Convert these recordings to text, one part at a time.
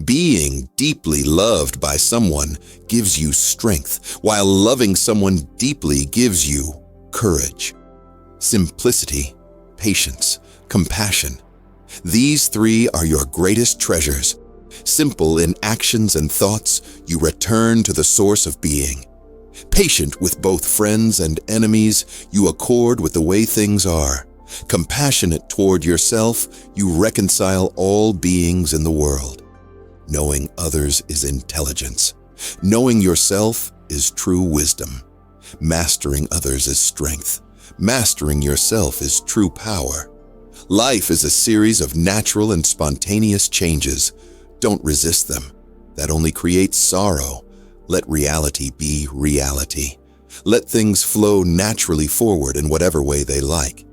Being deeply loved by someone gives you strength, while loving someone deeply gives you courage. Simplicity, patience, compassion. These three are your greatest treasures. Simple in actions and thoughts, you return to the source of being. Patient with both friends and enemies, you accord with the way things are. Compassionate toward yourself, you reconcile all beings in the world. Knowing others is intelligence. Knowing yourself is true wisdom. Mastering others is strength. Mastering yourself is true power. Life is a series of natural and spontaneous changes. Don't resist them. That only creates sorrow. Let reality be reality. Let things flow naturally forward in whatever way they like.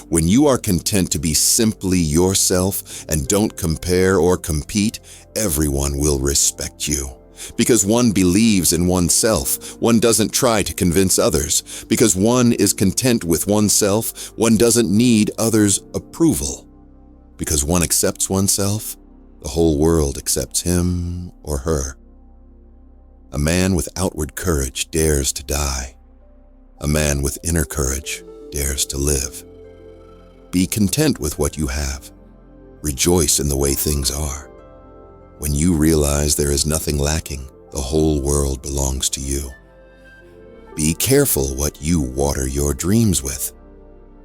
When you are content to be simply yourself and don't compare or compete, everyone will respect you. Because one believes in oneself, one doesn't try to convince others. Because one is content with oneself, one doesn't need others' approval. Because one accepts oneself, the whole world accepts him or her. A man with outward courage dares to die. A man with inner courage dares to live. Be content with what you have. Rejoice in the way things are. When you realize there is nothing lacking, the whole world belongs to you. Be careful what you water your dreams with.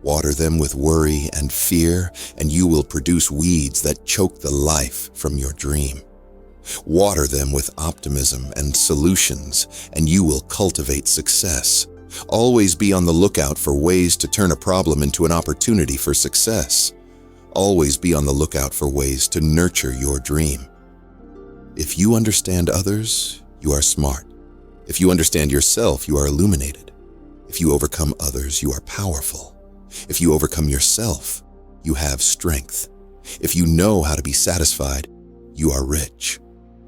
Water them with worry and fear, and you will produce weeds that choke the life from your dream. Water them with optimism and solutions, and you will cultivate success. Always be on the lookout for ways to turn a problem into an opportunity for success. Always be on the lookout for ways to nurture your dream. If you understand others, you are smart. If you understand yourself, you are illuminated. If you overcome others, you are powerful. If you overcome yourself, you have strength. If you know how to be satisfied, you are rich.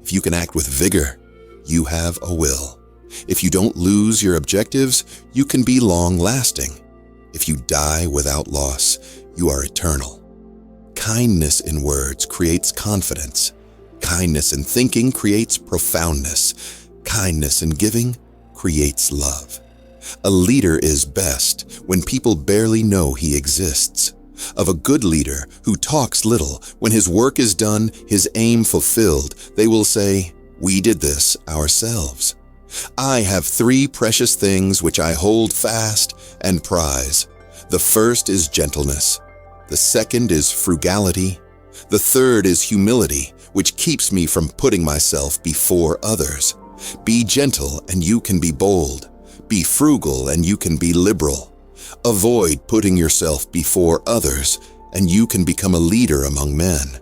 If you can act with vigor, you have a will. If you don't lose your objectives, you can be long-lasting. If you die without loss, you are eternal. Kindness in words creates confidence. Kindness in thinking creates profoundness. Kindness in giving creates love. A leader is best when people barely know he exists. Of a good leader who talks little, when his work is done, his aim fulfilled, they will say, "We did this ourselves." I have 3 precious things which I hold fast and prize. The first is gentleness. The second is frugality. The third is humility, which keeps me from putting myself before others. Be gentle and you can be bold. Be frugal and you can be liberal. Avoid putting yourself before others and you can become a leader among men.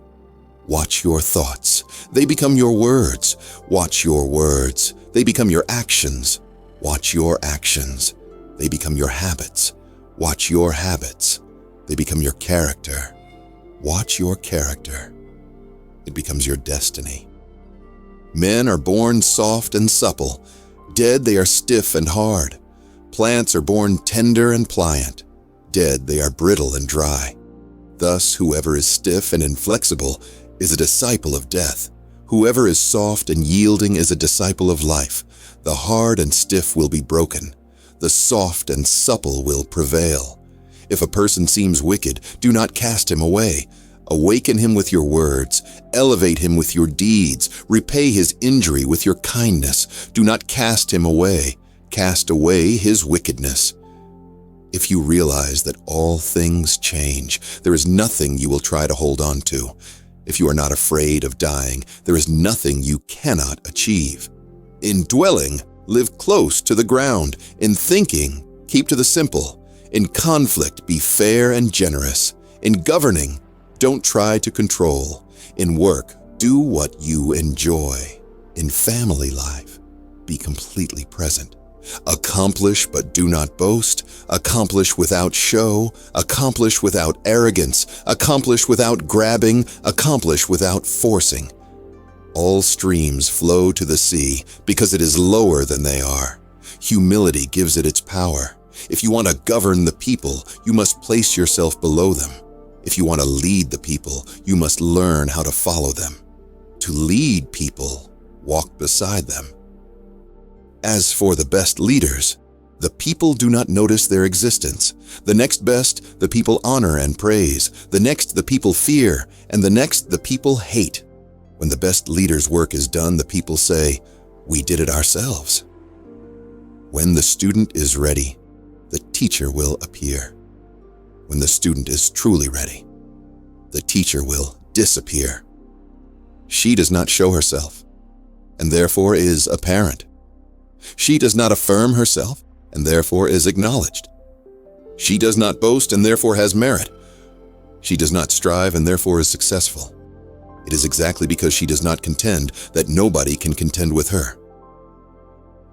Watch your thoughts. They become your words. Watch your words. They become your actions. Watch your actions. They become your habits. Watch your habits. They become your character. Watch your character. It becomes your destiny. Men are born soft and supple. Dead, they are stiff and hard. Plants are born tender and pliant. Dead, they are brittle and dry. Thus, whoever is stiff and inflexible is a disciple of death. Whoever is soft and yielding is a disciple of life. The hard and stiff will be broken. The soft and supple will prevail. If a person seems wicked, do not cast him away. Awaken him with your words. Elevate him with your deeds. Repay his injury with your kindness. Do not cast him away. Cast away his wickedness. If you realize that all things change, there is nothing you will try to hold on to. If you are not afraid of dying, there is nothing you cannot achieve. In dwelling, live close to the ground. In thinking, keep to the simple. In conflict, be fair and generous. In governing, don't try to control. In work, do what you enjoy. In family life, be completely present. Accomplish but do not boast. Accomplish without show. Accomplish without arrogance. Accomplish without grabbing. Accomplish without forcing. All streams flow to the sea because it is lower than they are. Humility gives it its power. If you want to govern the people, you must place yourself below them. If you want to lead the people, you must learn how to follow them. to lead people, walk beside them. As for the best leaders, the people do not notice their existence. The next best, the people honor and praise. The next, the people fear. And the next, the people hate. When the best leader's work is done, the people say, "We did it ourselves." When the student is ready, the teacher will appear. When the student is truly ready, the teacher will disappear. She does not show herself, and therefore is apparent. She does not affirm herself, and therefore is acknowledged. She does not boast, and therefore has merit. She does not strive, and therefore is successful. It is exactly because she does not contend that nobody can contend with her.